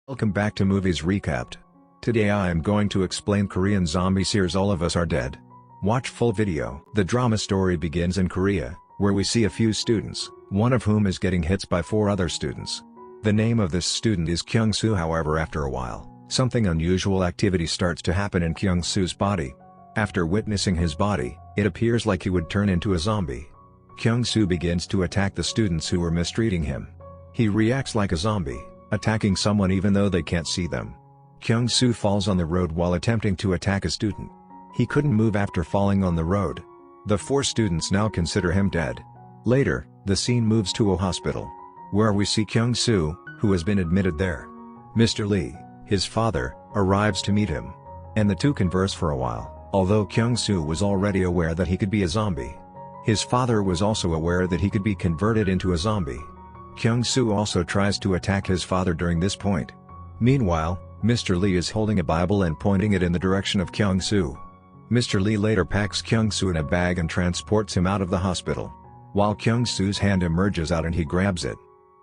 Welcome back to Movies Recapped. Today I am going to explain Korean zombie series All of Us Are Dead. Watch full video. The drama story begins in Korea, where we see a few students, one of whom is getting hit by 4 other students. The name of this student is Kyung-soo. However, after a while, something unusual activity starts to happen in Kyung-soo's body. After witnessing his body, it appears like he would turn into a zombie. Kyung-soo begins to attack the students who were mistreating him. He reacts like a zombie, attacking someone even though they can't see them. Kyung-soo falls on the road while attempting to attack a student. He couldn't move after falling on the road. The 4 students now consider him dead. Later, the scene moves to a hospital, where we see Kyung-soo, who has been admitted there. Mr. Lee, his father, arrives to meet him, and the two converse for a while, although Kyung-soo was already aware that he could be a zombie. His father was also aware that he could be converted into a zombie. Kyung-soo also tries to attack his father during this point. Meanwhile, Mr. Lee is holding a Bible and pointing it in the direction of Kyung-soo. Mr. Lee later packs Kyung-soo in a bag and transports him out of the hospital. While Kyung-soo's hand emerges out and he grabs it.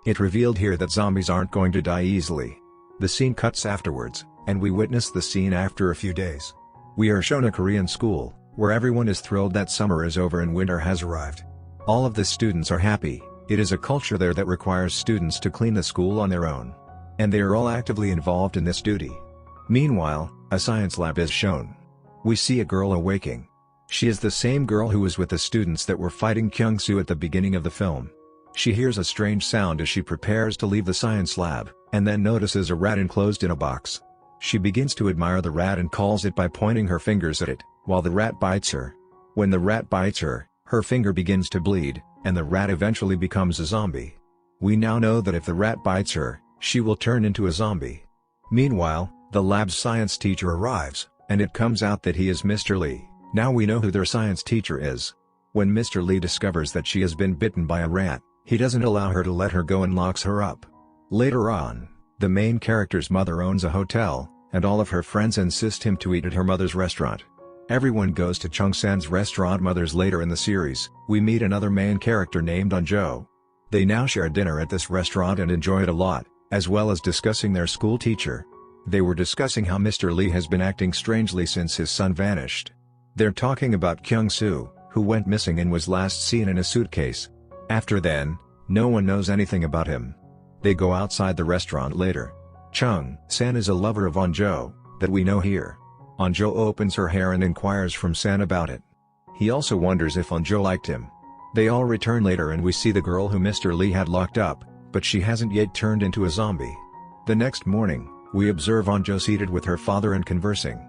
It revealed here that zombies aren't going to die easily. The scene cuts afterwards, and we witness the scene after a few days. We are shown a Korean school, where everyone is thrilled that summer is over and winter has arrived. All of the students are happy. It is a culture there that requires students to clean the school on their own. And they are all actively involved in this duty. Meanwhile, a science lab is shown. We see a girl awaking. She is the same girl who was with the students that were fighting Kyung-soo at the beginning of the film. She hears a strange sound as she prepares to leave the science lab, and then notices a rat enclosed in a box. She begins to admire the rat and calls it by pointing her fingers at it, while the rat bites her. When the rat bites her, her finger begins to bleed, and the rat eventually becomes a zombie. We now know that if the rat bites her, she will turn into a zombie. Meanwhile, the lab's science teacher arrives, and it comes out that he is Mr. Lee. Now we know who their science teacher is. When Mr. Lee discovers that she has been bitten by a rat, he doesn't allow her to let her go and locks her up. Later on, the main character's mother owns a hotel, and all of her friends insist him to eat at her mother's restaurant. Everyone goes to Chung-san's restaurant. Later in the series, we meet another main character named An-jo. They now share dinner at this restaurant and enjoy it a lot, as well as discussing their school teacher. They were discussing how Mr. Lee has been acting strangely since his son vanished. They're talking about Kyung-soo, who went missing and was last seen in a suitcase. After then, no one knows anything about him. They go outside the restaurant later. Chung-san is a lover of An-jo, that we know here. An-jo opens her hair and inquires from San about it. He also wonders if An-jo liked him. They all return later and we see the girl who Mr. Lee had locked up, but she hasn't yet turned into a zombie. The next morning, we observe An-jo seated with her father and conversing.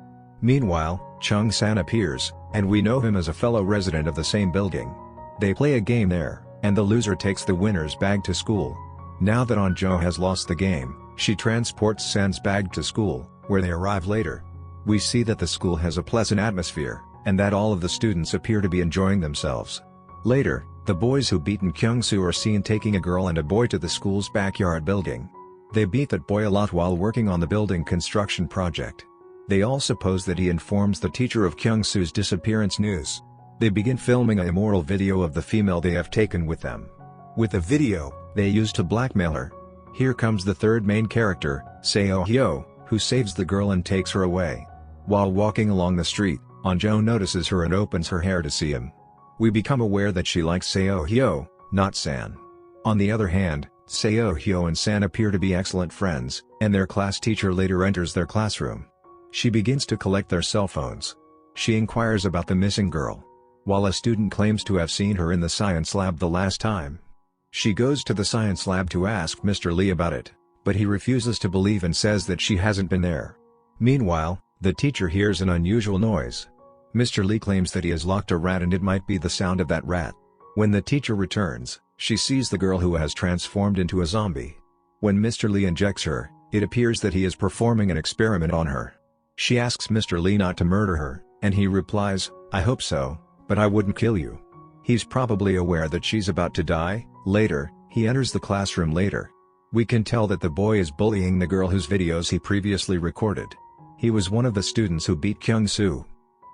Meanwhile, Chung-san appears, and we know him as a fellow resident of the same building. They play a game there, and the loser takes the winner's bag to school. Now that An-jo has lost the game, she transports San's bag to school, where they arrive later. We see that the school has a pleasant atmosphere, and that all of the students appear to be enjoying themselves. Later, the boys who beaten Kyung-soo are seen taking a girl and a boy to the school's backyard building. They beat that boy a lot while working on the building construction project. They all suppose that he informs the teacher of Kyung-soo's disappearance news. They begin filming an immoral video of the female they have taken with them. With the video, they use to blackmail her. Here comes the third main character, Seo-hyo, who saves the girl and takes her away. While walking along the street, An-jo notices her and opens her hair to see him. We become aware that she likes Seo-hyo, not San. On the other hand, Seo-hyo and San appear to be excellent friends, and their class teacher later enters their classroom. She begins to collect their cell phones. She inquires about the missing girl. While a student claims to have seen her in the science lab the last time. She goes to the science lab to ask Mr. Lee about it, but he refuses to believe and says that she hasn't been there. Meanwhile, the teacher hears an unusual noise. Mr. Lee claims that he has locked a rat and it might be the sound of that rat. When the teacher returns, she sees the girl who has transformed into a zombie. When Mr. Lee injects her, it appears that he is performing an experiment on her. She asks Mr. Lee not to murder her, and he replies, "I hope so, but I wouldn't kill you." He's probably aware that she's about to die. Later, he enters the classroom later. We can tell that the boy is bullying the girl whose videos he previously recorded. He was one of the students who beat Kyung-soo.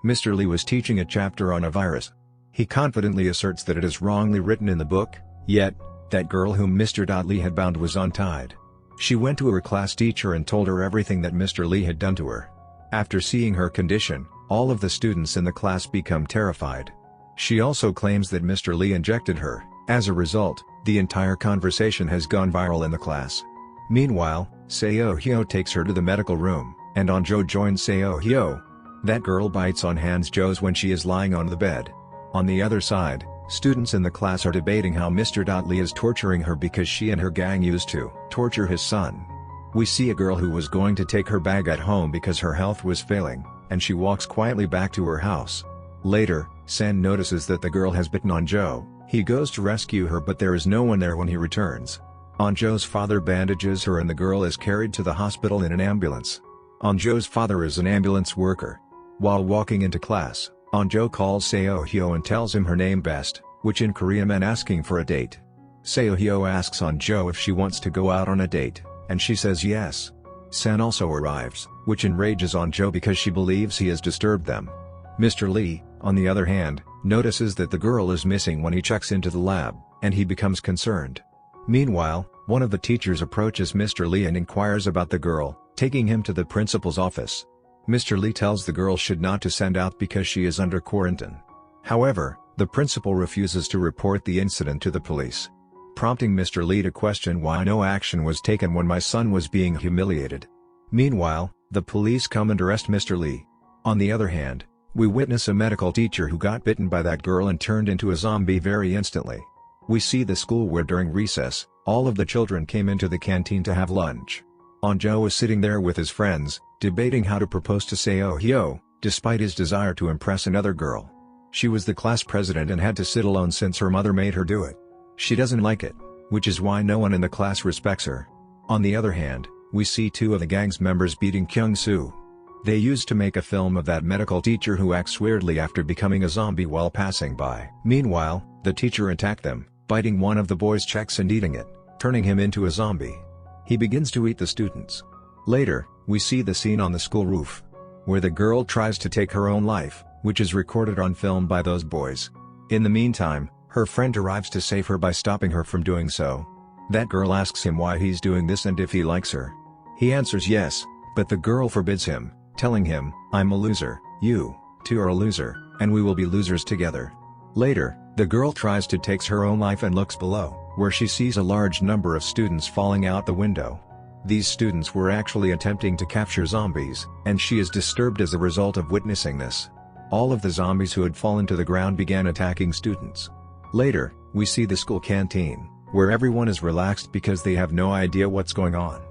Mr. Lee was teaching a chapter on a virus. He confidently asserts that it is wrongly written in the book, yet, that girl whom Mr. Lee had bound was untied. She went to her class teacher and told her everything that Mr. Lee had done to her. After seeing her condition, all of the students in the class become terrified. She also claims that Mr. Lee injected her. As a result, the entire conversation has gone viral in the class. Meanwhile, Seo-hyo takes her to the medical room, and On-jo joins Seo-hyo. That girl bites on Han-jo's when she is lying on the bed. On the other side, students in the class are debating how Mr. Lee is torturing her because she and her gang used to torture his son. We see a girl who was going to take her bag at home because her health was failing, and she walks quietly back to her house. Later, San notices that the girl has bitten On-jo. He goes to rescue her, but there is no one there when he returns. On-jo's father bandages her and the girl is carried to the hospital in an ambulance. On-jo's father is an ambulance worker. While walking into class, On-jo calls Seo-hyo and tells him her name best, which in Korea meant asking for a date. Seo-hyo asks On-jo if she wants to go out on a date, and she says yes. San also arrives, which enrages On-jo because she believes he has disturbed them. Mr. Lee, on the other hand, notices that the girl is missing when he checks into the lab, and he becomes concerned. Meanwhile, one of the teachers approaches Mr. Lee and inquires about the girl, taking him to the principal's office. Mr. Lee tells the girl should not to send out because she is under quarantine. However, the principal refuses to report the incident to the police, prompting Mr. Lee to question why no action was taken when my son was being humiliated. Meanwhile, the police come and arrest Mr. Lee. On the other hand, we witness a medical teacher who got bitten by that girl and turned into a zombie very instantly. We see the school where during recess, all of the children came into the canteen to have lunch. On-jo was sitting there with his friends, debating how to propose to Seo-hyo, despite his desire to impress another girl. She was the class president and had to sit alone since her mother made her do it. She doesn't like it, which is why no one in the class respects her. On the other hand, we see two of the gang's members beating Kyung-soo. They used to make a film of that medical teacher who acts weirdly after becoming a zombie while passing by. Meanwhile, the teacher attacked them, biting one of the boys' checks and eating it, turning him into a zombie. He begins to eat the students. Later, we see the scene on the school roof, where the girl tries to take her own life, which is recorded on film by those boys. In the meantime, her friend arrives to save her by stopping her from doing so. That girl asks him why he's doing this and if he likes her. He answers yes, but the girl forbids him, telling him, "I'm a loser, you, too are a loser, and we will be losers together." Later, the girl tries to take her own life and looks below, where she sees a large number of students falling out the window. These students were actually attempting to capture zombies, and she is disturbed as a result of witnessing this. All of the zombies who had fallen to the ground began attacking students. Later, we see the school canteen, where everyone is relaxed because they have no idea what's going on.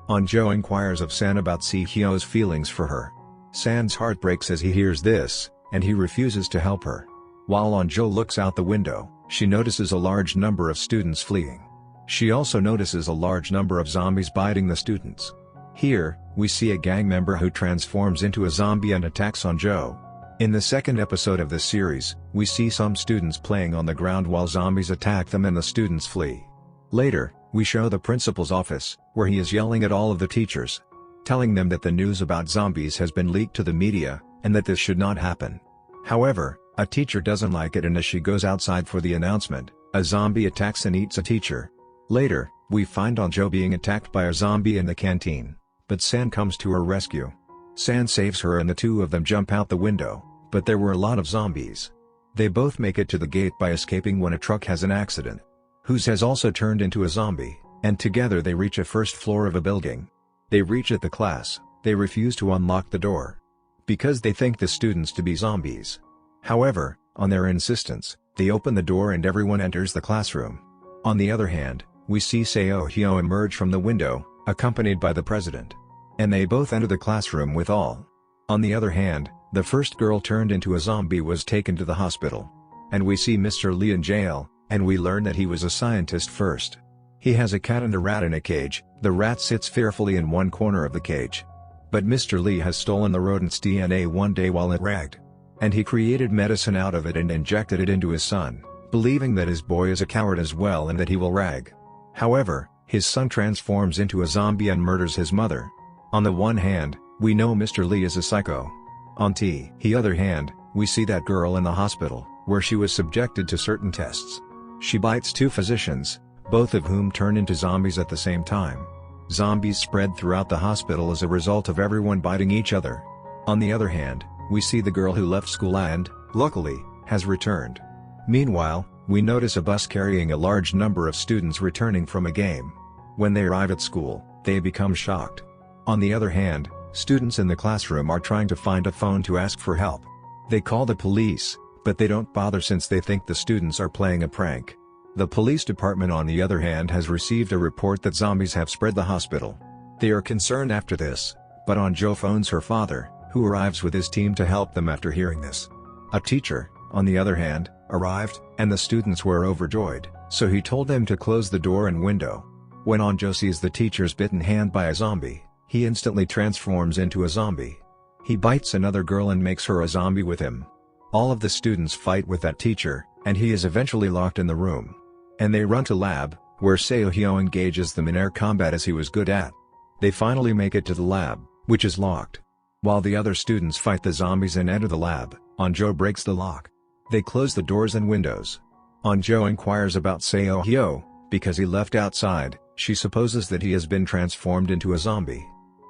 On-jo inquires of San about Seo-hyo's feelings for her. San's heart breaks as he hears this, and he refuses to help her. While On-jo looks out the window, she notices a large number of students fleeing. She also notices a large number of zombies biting the students. Here, we see a gang member who transforms into a zombie and attacks On-jo. In the second episode of this series, we see some students playing on the ground while zombies attack them and the students flee. Later, we show the principal's office, where he is yelling at all of the teachers, telling them that the news about zombies has been leaked to the media, and that this should not happen. However, a teacher doesn't like it, and as she goes outside for the announcement, a zombie attacks and eats a teacher. Later, we find On-jo being attacked by a zombie in the canteen, but San comes to her rescue. San saves her and the two of them jump out the window, but there were a lot of zombies. They both make it to the gate by escaping when a truck has an accident. Whose has also turned into a zombie, and together they reach a first floor of a building. They reach at the class, they refuse to unlock the door, because they think the students to be zombies. However, on their insistence, they open the door and everyone enters the classroom. On the other hand, we see Seo-hyo emerge from the window, accompanied by the president. And they both enter the classroom with all. On the other hand, the first girl turned into a zombie was taken to the hospital. And we see Mr. Lee in jail, and we learn that he was a scientist first. He has a cat and a rat in a cage. The rat sits fearfully in one corner of the cage. But Mr. Lee has stolen the rodent's DNA one day while it ragged. And he created medicine out of it and injected it into his son, believing that his boy is a coward as well and that he will rag. However, his son transforms into a zombie and murders his mother. On the one hand, we know Mr. Lee is a psycho. On the other hand, we see that girl in the hospital, where she was subjected to certain tests. She bites two physicians, both of whom turn into zombies at the same time. Zombies spread throughout the hospital as a result of everyone biting each other. On the other hand, we see the girl who left school and, luckily, has returned. Meanwhile, we notice a bus carrying a large number of students returning from a game. When they arrive at school, they become shocked. On the other hand, students in the classroom are trying to find a phone to ask for help. They call the police, but they don't bother since they think the students are playing a prank. The police department on the other hand has received a report that zombies have spread the hospital. They are concerned after this, but Anjo phones her father, who arrives with his team to help them after hearing this. A teacher, on the other hand, arrived, and the students were overjoyed, so he told them to close the door and window. When Anjo sees the teacher's bitten hand by a zombie, he instantly transforms into a zombie. He bites another girl and makes her a zombie with him. All of the students fight with that teacher, and he is eventually locked in the room. And they run to lab, where Seo-hyo engages them in air combat as he was good at. They finally make it to the lab, which is locked. While the other students fight the zombies and enter the lab, Anjo breaks the lock. They close the doors and windows. Anjo inquires about Seo-hyo, because he left outside. She supposes that he has been transformed into a zombie.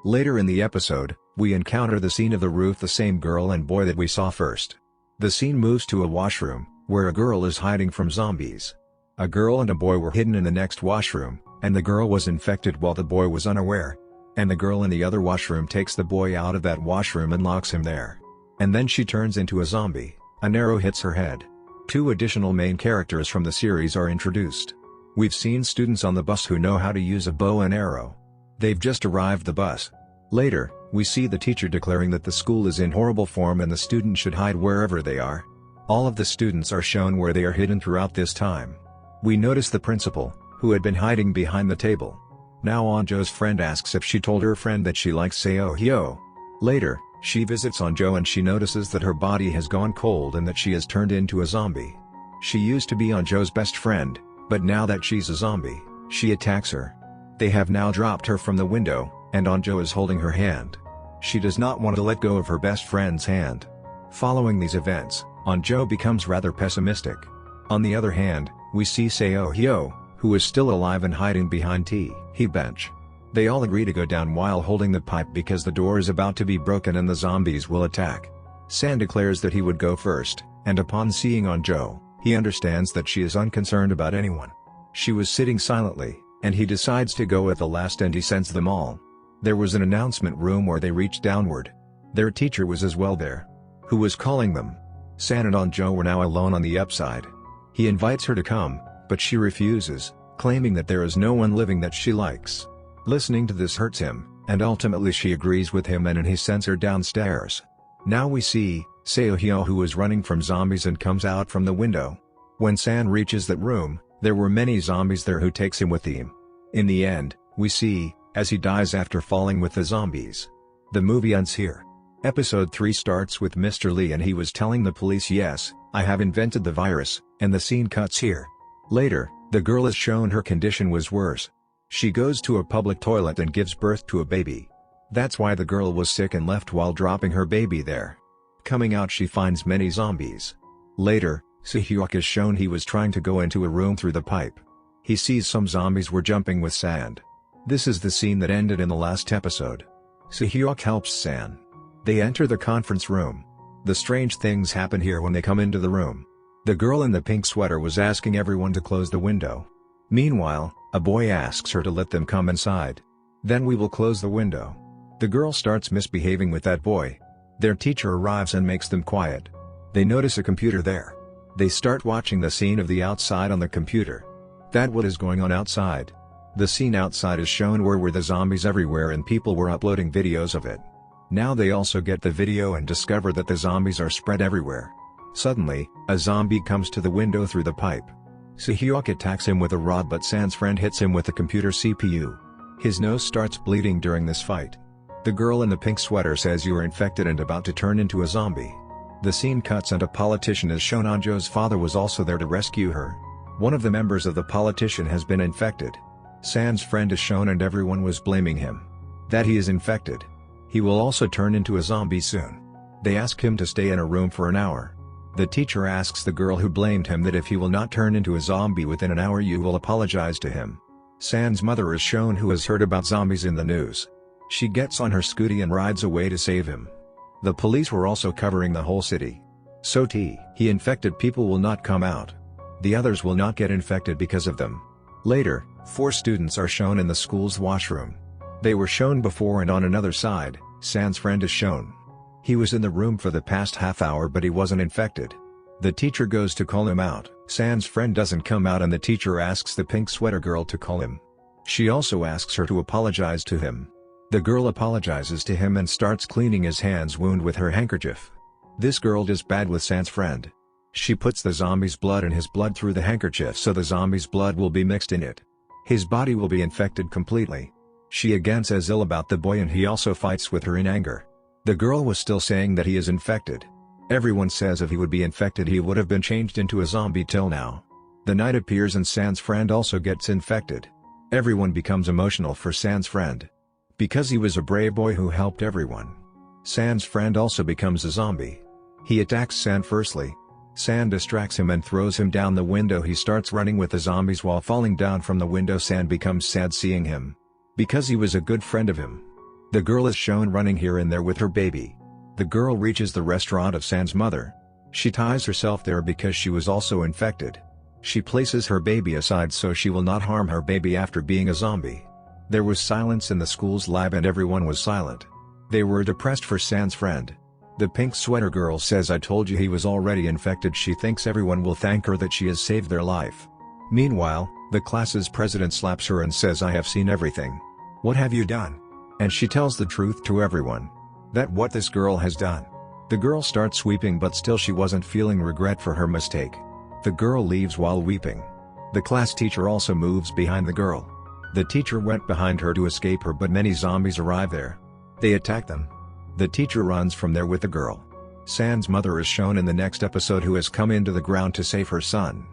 Later in the episode, we encounter the scene of the roof, the same girl and boy that we saw first. The scene moves to a washroom, where a girl is hiding from zombies. A girl and a boy were hidden in the next washroom, and the girl was infected while the boy was unaware. And the girl in the other washroom takes the boy out of that washroom and locks him there. And then she turns into a zombie. An arrow hits her head. 2 additional main characters from the series are introduced. We've seen students on the bus who know how to use a bow and arrow. They've just arrived the bus. Later, we see the teacher declaring that the school is in horrible form and the students should hide wherever they are. All of the students are shown where they are hidden throughout this time. We notice the principal, who had been hiding behind the table. Now Anjo's friend asks if she told her friend that she likes Seo-hyo. Later, she visits Anjo and she notices that her body has gone cold and that she has turned into a zombie. She used to be Anjo's best friend, but now that she's a zombie, she attacks her. They have now dropped her from the window, and Anjo is holding her hand. She does not want to let go of her best friend's hand. Following these events, Anjo becomes rather pessimistic. On the other hand, we see Seo-hyo, who is still alive and hiding behind T-he bench. They all agree to go down while holding the pipe because the door is about to be broken and the zombies will attack. San declares that he would go first, and upon seeing Anjo, he understands that she is unconcerned about anyone. She was sitting silently, and he decides to go at the last and he sends them all. There was an announcement room where they reached downward. Their teacher was as well there, who was calling them. San and Anjo were now alone on the upside. He invites her to come, but she refuses, claiming that there is no one living that she likes. Listening to this hurts him, and ultimately she agrees with him and he sends her downstairs. Now we see Seo-hyo, who is running from zombies and comes out from the window. When San reaches that room, there were many zombies there who takes him with him. In the end, we see, as he dies after falling with the zombies. The movie ends here. Episode 3 starts with Mr. Lee and he was telling the police, "Yes, I have invented the virus," and the scene cuts here. Later, the girl is shown her condition was worse. She goes to a public toilet and gives birth to a baby. That's why the girl was sick and left while dropping her baby there. Coming out, she finds many zombies. Later, Seo-hyuk is shown he was trying to go into a room through the pipe. He sees some zombies were jumping with sand. This is the scene that ended in the last episode. Seo-hyuk helps San. They enter the conference room. The strange things happen here when they come into the room. The girl in the pink sweater was asking everyone to close the window. Meanwhile, a boy asks her to let them come inside. Then we will close the window. The girl starts misbehaving with that boy. Their teacher arrives and makes them quiet. They notice a computer there. They start watching the scene of the outside on the computer. That what is going on outside. The scene outside is shown where were the zombies everywhere and people were uploading videos of it. Now they also get the video and discover that the zombies are spread everywhere. Suddenly, a zombie comes to the window through the pipe. Seo-hyuk attacks him with a rod but San's friend hits him with the computer CPU. His nose starts bleeding during this fight. The girl in the pink sweater says you are infected and about to turn into a zombie. The scene cuts and a politician is shown. Anjo's father was also there to rescue her. One of the members of the politician has been infected. San's friend is shown and everyone was blaming him. That he is infected. He will also turn into a zombie soon. They ask him to stay in a room for an hour. The teacher asks the girl who blamed him that if he will not turn into a zombie within an hour you will apologize to him. San's mother is shown, who has heard about zombies in the news. She gets on her scooty and rides away to save him. The police were also covering the whole city. So he infected people will not come out. The others will not get infected because of them. Later, 4 students are shown in the school's washroom. They were shown before, and on another side, San's friend is shown. He was in the room for the past half hour but he wasn't infected. The teacher goes to call him out. San's friend doesn't come out and the teacher asks the pink sweater girl to call him. She also asks her to apologize to him. The girl apologizes to him and starts cleaning his hand's wound with her handkerchief. This girl does bad with San's friend. She puts the zombie's blood and his blood through the handkerchief so the zombie's blood will be mixed in it. His body will be infected completely. She again says ill about the boy and he also fights with her in anger. The girl was still saying that he is infected. Everyone says if he would be infected he would have been changed into a zombie till now. The night appears and San's friend also gets infected. Everyone becomes emotional for San's friend. Because he was a brave boy who helped everyone. San's friend also becomes a zombie. He attacks San firstly. San distracts him and throws him down the window. He starts running with the zombies while falling down from the window. San becomes sad seeing him. Because he was a good friend of him. The girl is shown running here and there with her baby. The girl reaches the restaurant of San's mother. She ties herself there because she was also infected. She places her baby aside so she will not harm her baby after being a zombie. There was silence in the school's lab and everyone was silent. They were depressed for San's friend. The pink sweater girl says, "I told you he was already infected." She thinks everyone will thank her that she has saved their life. Meanwhile, the class's president slaps her and says, "I have seen everything. What have you done?" And she tells the truth to everyone. That what this girl has done. The girl starts weeping but still she wasn't feeling regret for her mistake. The girl leaves while weeping. The class teacher also moves behind the girl. The teacher went behind her to escape her but many zombies arrive there. They attack them. The teacher runs from there with the girl. San's mother is shown in the next episode, who has come into the ground to save her son.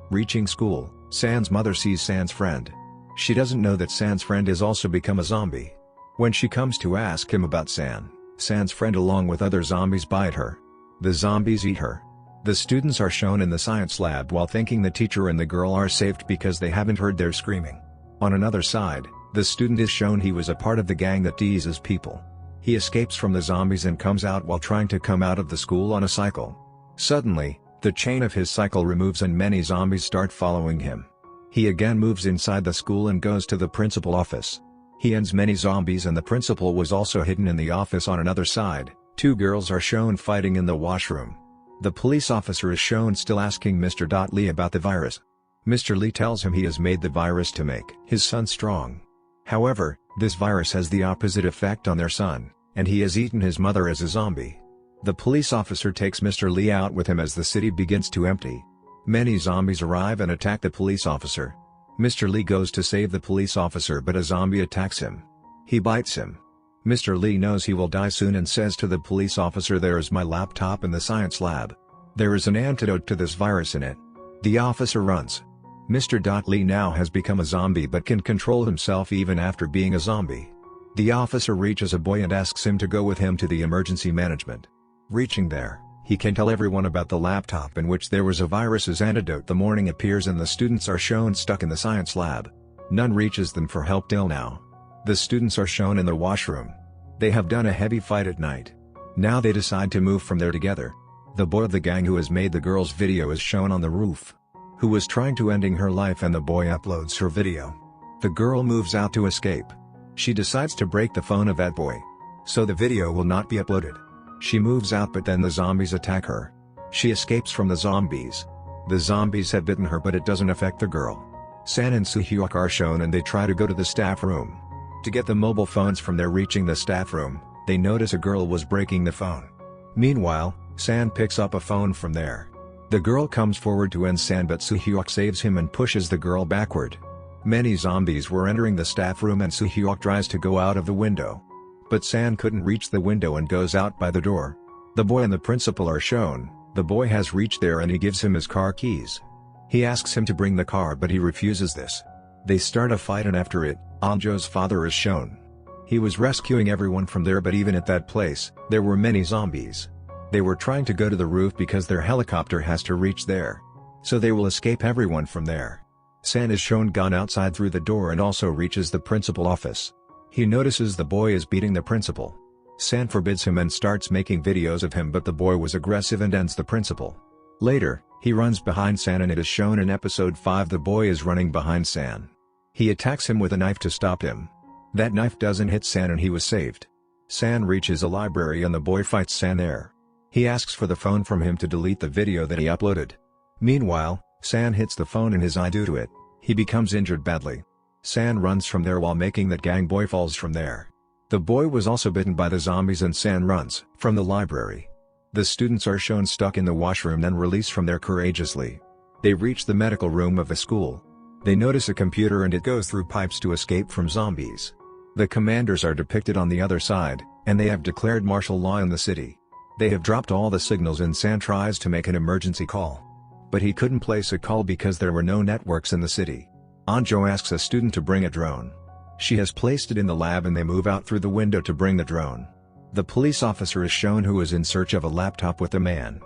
Reaching school, San's mother sees San's friend. She doesn't know that San's friend has also become a zombie. When she comes to ask him about San's friend along with other zombies bite her. The zombies eat her. The students are shown in the science lab while thinking the teacher and the girl are saved because they haven't heard their screaming. On another side, the student is shown he was a part of the gang that teases people. He escapes from the zombies and comes out while trying to come out of the school on a cycle. Suddenly, the chain of his cycle removes and many zombies start following him. He again moves inside the school and goes to the principal office. He ends many zombies and the principal was also hidden in the office. On another side, 2 girls are shown fighting in the washroom. The police officer is shown still asking Mr. Lee about the virus. Mr. Lee tells him he has made the virus to make his son strong. However, this virus has the opposite effect on their son, and he has eaten his mother as a zombie. The police officer takes Mr. Lee out with him as the city begins to empty. Many zombies arrive and attack the police officer. Mr. Lee goes to save the police officer but a zombie attacks him. He bites him. Mr. Lee knows he will die soon and says to the police officer, "There is my laptop in the science lab. There is an antidote to this virus in it." The officer runs. Mr. Lee now has become a zombie but can control himself even after being a zombie. The officer reaches a boy and asks him to go with him to the emergency management. Reaching there, he can tell everyone about the laptop in which there was a virus's antidote. The morning appears and the students are shown stuck in the science lab. None reaches them for help till now. The students are shown in the washroom. They have done a heavy fight at night. Now they decide to move from there together. The boy of the gang who has made the girl's video is shown on the roof. Who was trying to ending her life and the boy uploads her video. The girl moves out to escape. She decides to break the phone of that boy. So the video will not be uploaded. She moves out but then the zombies attack her. She escapes from the zombies. The zombies have bitten her but it doesn't affect the girl. San and Soo-hyuk are shown and they try to go to the staff room. To get the mobile phones from there. Reaching the staff room, they notice a girl was breaking the phone. Meanwhile, San picks up a phone from there. The girl comes forward to end San but Soo-hyuk saves him and pushes the girl backward. Many zombies were entering the staff room and Soo-hyuk tries to go out of the window. But San couldn't reach the window and goes out by the door. The boy and the principal are shown. The boy has reached there and he gives him his car keys. He asks him to bring the car but he refuses this. They start a fight and after it, Anjo's father is shown. He was rescuing everyone from there but even at that place, there were many zombies. They were trying to go to the roof because their helicopter has to reach there. So they will escape everyone from there. San is shown gone outside through the door and also reaches the principal office. He notices the boy is beating the principal. San forbids him and starts making videos of him, but the boy was aggressive and ends the principal. Later, he runs behind San and it is shown in episode 5 the boy is running behind San. He attacks him with a knife to stop him. That knife doesn't hit San and he was saved. San reaches a library and the boy fights San there. He asks for the phone from him to delete the video that he uploaded. Meanwhile, San hits the phone in his eye. Due to it, he becomes injured badly. San runs from there while making that gang boy falls from there. The boy was also bitten by the zombies and San runs from the library. The students are shown stuck in the washroom then released from there courageously. They reach the medical room of the school. They notice a computer and it goes through pipes to escape from zombies. The commanders are depicted on the other side, and they have declared martial law in the city. They have dropped all the signals and San tries to make an emergency call. But he couldn't place a call because there were no networks in the city. Anjo asks a student to bring a drone. She has placed it in the lab and they move out through the window to bring the drone. The police officer is shown who is in search of a laptop with a man.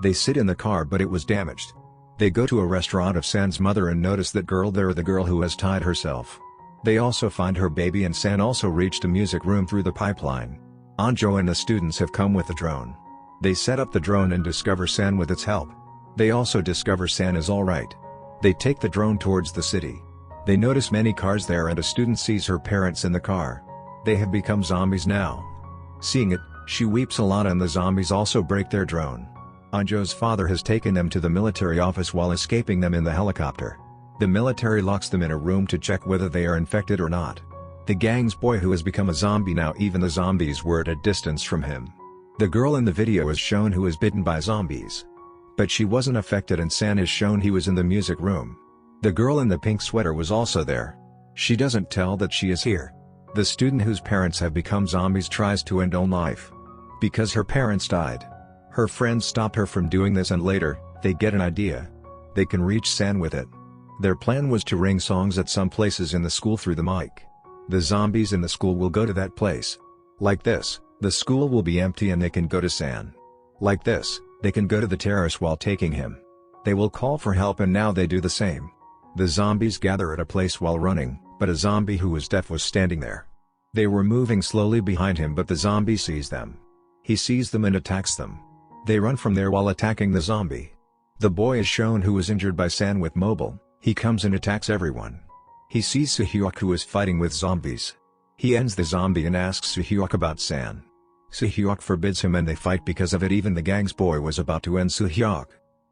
They sit in the car but it was damaged. They go to a restaurant of San's mother and notice that girl there, the girl who has tied herself. They also find her baby and San also reached a music room through the pipeline. Anjo and the students have come with the drone. They set up the drone and discover San with its help. They also discover San is alright. They take the drone towards the city. They notice many cars there and a student sees her parents in the car. They have become zombies now. Seeing it, she weeps a lot and the zombies also break their drone. Anjo's father has taken them to the military office while escaping them in the helicopter. The military locks them in a room to check whether they are infected or not. The gang's boy who has become a zombie now, even the zombies were at a distance from him. The girl in the video is shown who is bitten by zombies. But she wasn't affected and San is shown he was in the music room. The girl in the pink sweater was also there. She doesn't tell that she is here. The student whose parents have become zombies tries to end all life. Because her parents died. Her friends stopped her from doing this and later, they get an idea. They can reach San with it. Their plan was to ring songs at some places in the school through the mic. The zombies in the school will go to that place. Like this, the school will be empty and they can go to San. Like this, they can go to the terrace while taking him. They will call for help and now they do the same. The zombies gather at a place while running, but a zombie who was deaf was standing there. They were moving slowly behind him but the zombie sees them. He sees them and attacks them. They run from there while attacking the zombie. The boy is shown who was injured by San with mobile. He comes and attacks everyone. He sees Suhyuk who is fighting with zombies. He ends the zombie and asks Suhyuk about San. Suhyuk forbids him and they fight because of it. Even the gang's boy was about to end Suhyuk.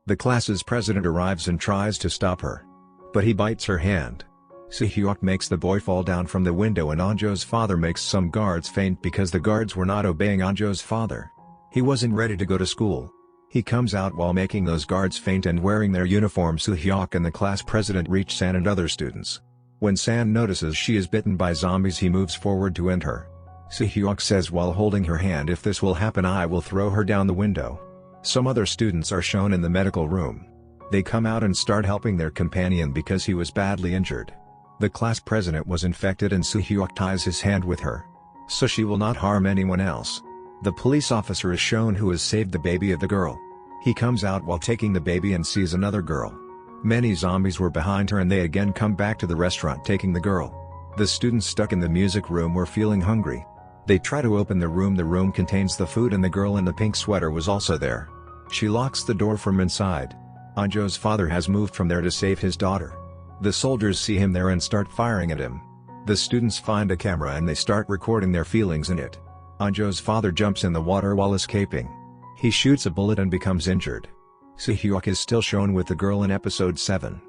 The class's president arrives and tries to stop her. But he bites her hand. Suhyuk makes the boy fall down from the window and Anjo's father makes some guards faint because the guards were not obeying Anjo's father. He wasn't ready to go to school. He comes out while making those guards faint and wearing their uniform. Suhyuk and the class president reach San and other students. When San notices she is bitten by zombies he moves forward to end her. Suhyuk says while holding her hand, if this will happen I will throw her down the window. Some other students are shown in the medical room. They come out and start helping their companion because he was badly injured. The class president was infected and Suhyuk ties his hand with her. So she will not harm anyone else. The police officer is shown who has saved the baby of the girl. He comes out while taking the baby and sees another girl. Many zombies were behind her and they again come back to the restaurant taking the girl. The students stuck in the music room were feeling hungry. They try to open the room. The room contains the food and the girl in the pink sweater was also there. She locks the door from inside. Anjo's father has moved from there to save his daughter. The soldiers see him there and start firing at him. The students find a camera and they start recording their feelings in it. Anjo's father jumps in the water while escaping. He shoots a bullet and becomes injured. Suhyuk is still shown with the girl in episode 7.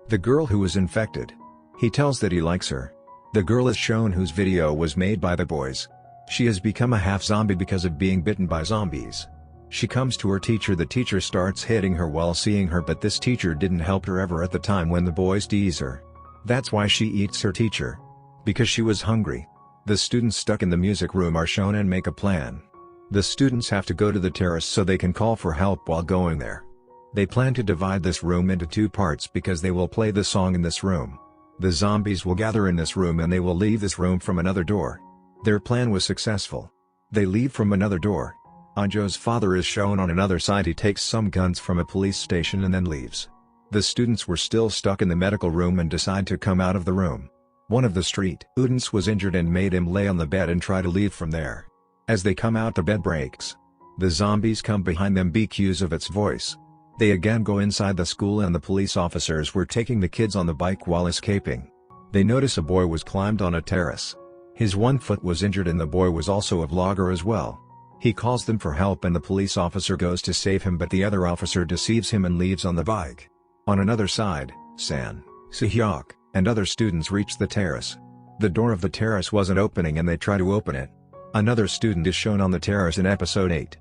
The girl who was infected. He tells that he likes her. The girl is shown whose video was made by the boys. She has become a half-zombie because of being bitten by zombies. She comes to her teacher. The teacher starts hitting her while seeing her, but this teacher didn't help her ever at the time when the boys tease her. That's why she eats her teacher. Because she was hungry. The students stuck in the music room are shown and make a plan. The students have to go to the terrace so they can call for help while going there. They plan to divide this room into 2 parts because they will play the song in this room. The zombies will gather in this room and they will leave this room from another door. Their plan was successful. They leave from another door. Anjo's father is shown on another side. He takes some guns from a police station and then leaves. The students were still stuck in the medical room and decide to come out of the room. One of the students was injured and made him lay on the bed and try to leave from there. As they come out, the bed breaks. The zombies come behind them because of its voice. They again go inside the school and the police officers were taking the kids on the bike while escaping. They notice a boy was climbed on a terrace. His one foot was injured and the boy was also a vlogger as well. He calls them for help and the police officer goes to save him, but the other officer deceives him and leaves on the bike. On another side, San, Suhyok, and other students reach the terrace. The door of the terrace wasn't opening and they try to open it. Another student is shown on the terrace in episode 8.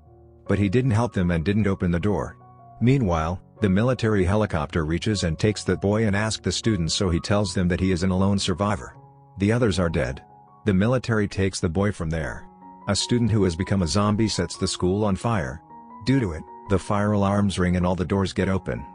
But he didn't help them and didn't open the door. Meanwhile, the military helicopter reaches and takes the boy and asks the students, so he tells them that he is an alone survivor. The others are dead. The military takes the boy from there. A student who has become a zombie sets the school on fire. Due to it, the fire alarms ring and all the doors get open.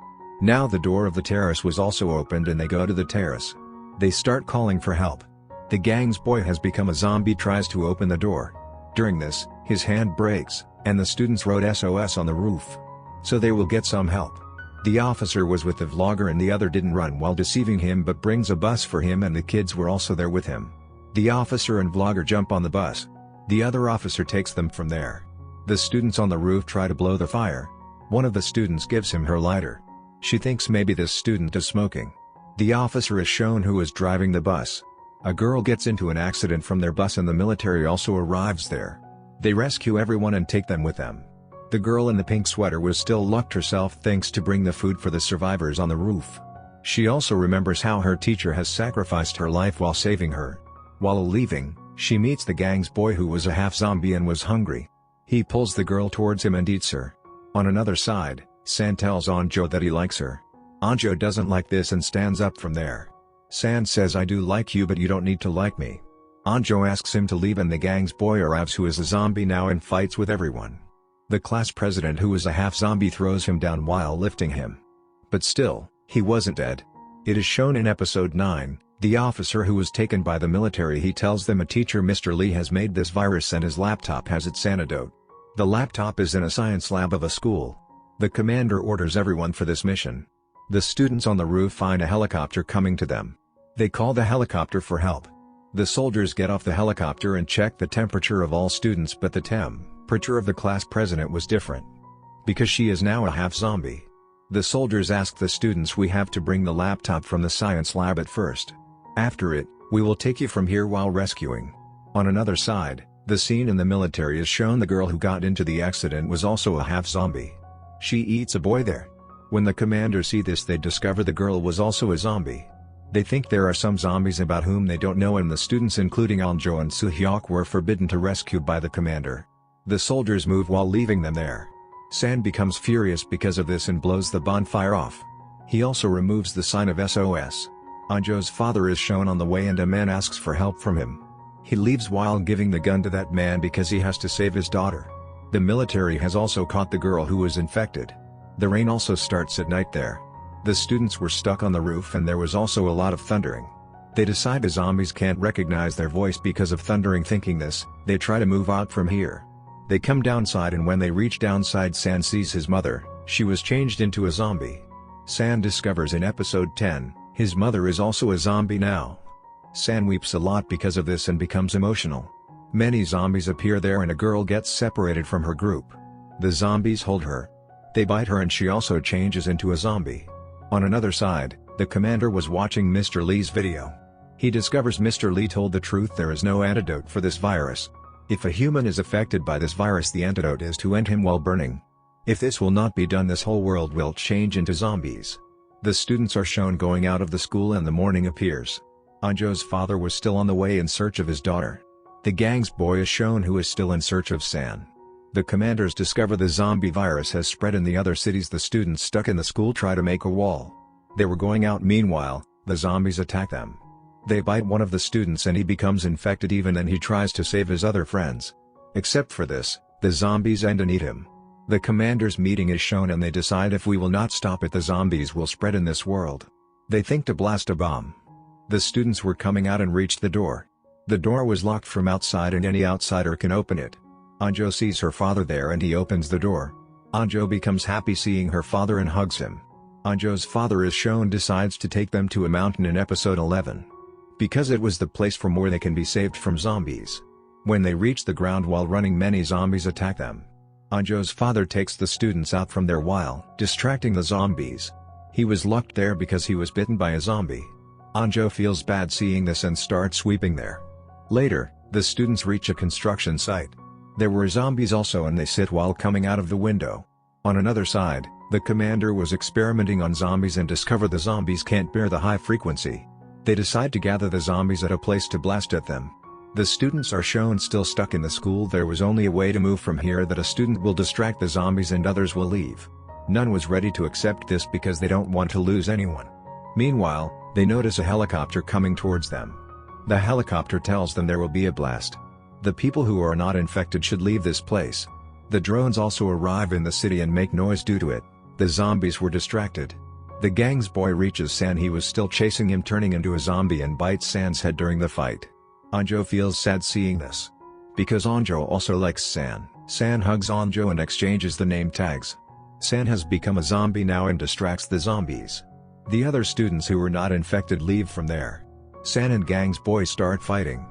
Now the door of the terrace was also opened and they go to the terrace. They start calling for help. The gang's boy has become a zombie, tries to open the door. During this, his hand breaks, and the students wrote SOS on the roof. So they will get some help. The officer was with the vlogger and the other didn't run while deceiving him but brings a bus for him and the kids were also there with him. The officer and vlogger jump on the bus. The other officer takes them from there. The students on the roof try to blow the fire. One of the students gives him her lighter. She thinks maybe this student is smoking. The officer is shown who is driving the bus. A girl gets into an accident from their bus and the military also arrives there. They rescue everyone and take them with them. The girl in the pink sweater was still locked herself thanks to bring the food for the survivors on the roof. She also remembers how her teacher has sacrificed her life while saving her. While leaving, she meets the gang's boy who was a half-zombie and was hungry. He pulls the girl towards him and eats her. On another side, San tells Anjo that he likes her. Anjo doesn't like this and stands up from there. San says, "I do like you but you don't need to like me." Anjo asks him to leave and the gang's boy arrives, who is a zombie now and fights with everyone. The class president, who is a half-zombie, throws him down while lifting him. But still, he wasn't dead. It is shown in episode 9. The officer who was taken by the military, he tells them a teacher, Mr. Lee, has made this virus and his laptop has its antidote. The laptop is in a science lab of a school. The commander orders everyone for this mission. The students on the roof find a helicopter coming to them. They call the helicopter for help. The soldiers get off the helicopter and check the temperature of all students, but the temperature of the class president was different. Because she is now a half-zombie. The soldiers ask the students, "We have to bring the laptop from the science lab at first. After it, we will take you from here while rescuing." On another side, the scene in the military is shown. The girl who got into the accident was also a half-zombie. She eats a boy there. When the commanders see this, they discover the girl was also a zombie. They think there are some zombies about whom they don't know, and the students including Anjo and Suhyok were forbidden to rescue by the commander. The soldiers move while leaving them there. San becomes furious because of this and blows the bonfire off. He also removes the sign of SOS. Anjo's father is shown on the way and a man asks for help from him. He leaves while giving the gun to that man because he has to save his daughter. The military has also caught the girl who was infected. The rain also starts at night there. The students were stuck on the roof and there was also a lot of thundering. They decide the zombies can't recognize their voice because of thundering. Thinking this, they try to move out from here. They come downside and when they reach downside, San sees his mother. She was changed into a zombie. San discovers in episode 10, his mother is also a zombie now. San weeps a lot because of this and becomes emotional. Many zombies appear there and a girl gets separated from her group. The zombies hold her. They bite her and she also changes into a zombie. On another side, the commander was watching Mr. Lee's video. He discovers Mr. Lee told the truth. There is no antidote for this virus. If a human is affected by this virus, the antidote is to end him while burning. If this will not be done, this whole world will change into zombies. The students are shown going out of the school and the morning appears. Anjo's father was still on the way in search of his daughter. The gang's boy is shown who is still in search of San. The commanders discover the zombie virus has spread in the other cities. The students stuck in the school try to make a wall. They were going out. Meanwhile, the zombies attack them. They bite one of the students and he becomes infected. Even then he tries to save his other friends. Except for this, the zombies end and eat him. The commanders' meeting is shown and they decide if we will not stop it, the zombies will spread in this world. They think to blast a bomb. The students were coming out and reached the door. The door was locked from outside and any outsider can open it. Anjo sees her father there and he opens the door. Anjo becomes happy seeing her father and hugs him. Anjo's father is shown decides to take them to a mountain in episode 11. Because it was the place from where they can be saved from zombies. When they reach the ground while running, many zombies attack them. Anjo's father takes the students out from there while distracting the zombies. He was locked there because he was bitten by a zombie. Anjo feels bad seeing this and starts sweeping there. Later, the students reach a construction site. There were zombies also and they sit while coming out of the window. On another side, the commander was experimenting on zombies and discovered the zombies can't bear the high frequency. They decide to gather the zombies at a place to blast at them. The students are shown still stuck in the school. There was only a way to move from here, that a student will distract the zombies and others will leave. None was ready to accept this because they don't want to lose anyone. Meanwhile, they notice a helicopter coming towards them. The helicopter tells them there will be a blast. The people who are not infected should leave this place. The drones also arrive in the city and make noise due to it. The zombies were distracted. The gang's boy reaches San. He was still chasing him, turning into a zombie and bites San's head during the fight. Anjo feels sad seeing this. Because Anjo also likes San, San hugs Anjo and exchanges the name tags. San has become a zombie now and distracts the zombies. The other students who were not infected leave from there. San and gang's boy start fighting.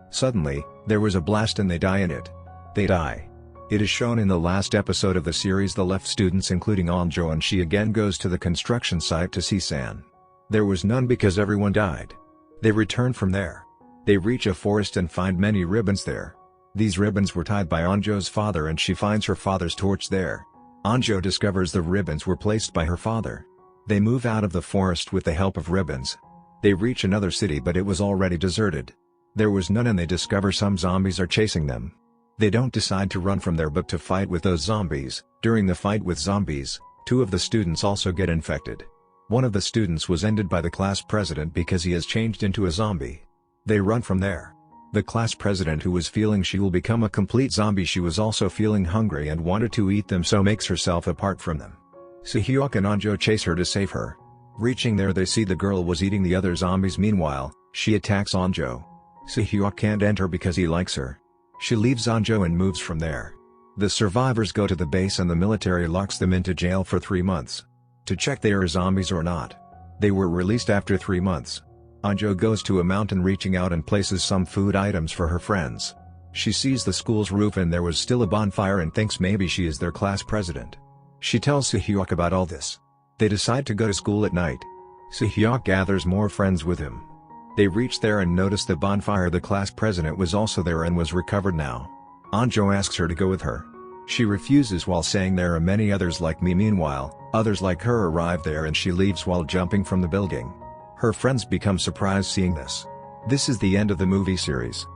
Suddenly, there was a blast and they die in it. They die. It is shown in the last episode of the series. The left students including Anjo, and she again goes to the construction site to see San. There was none because everyone died. They return from there. They reach a forest and find many ribbons there. These ribbons were tied by Anjo's father and she finds her father's torch there. Anjo discovers the ribbons were placed by her father. They move out of the forest with the help of ribbons. They reach another city but it was already deserted. There was none and they discover some zombies are chasing them. They don't decide to run from there but to fight with those zombies. During the fight with zombies, 2 of the students also get infected. One of the students was ended by the class president because he has changed into a zombie. They run from there. The class president, who was feeling she will become a complete zombie, she was also feeling hungry and wanted to eat them, so makes herself apart from them. Sehyuk and Anjo chase her to save her. Reaching there they see the girl was eating the other zombies. Meanwhile, she attacks Anjo. Sehyuk can't enter because he likes her. She leaves Anjo and moves from there. The survivors go to the base and the military locks them into jail for 3 months. To check they are zombies or not. They were released after 3 months. Anjo goes to a mountain reaching out and places some food items for her friends. She sees the school's roof and there was still a bonfire and thinks maybe she is their class president. She tells Sehyuk about all this. They decide to go to school at night. Sehyuk gathers more friends with him. They reach there and notice the bonfire. The class president was also there and was recovered now. Anjo asks her to go with her. She refuses while saying there are many others like me. Meanwhile, others like her arrive there and she leaves while jumping from the building. Her friends become surprised seeing this. This is the end of the movie series.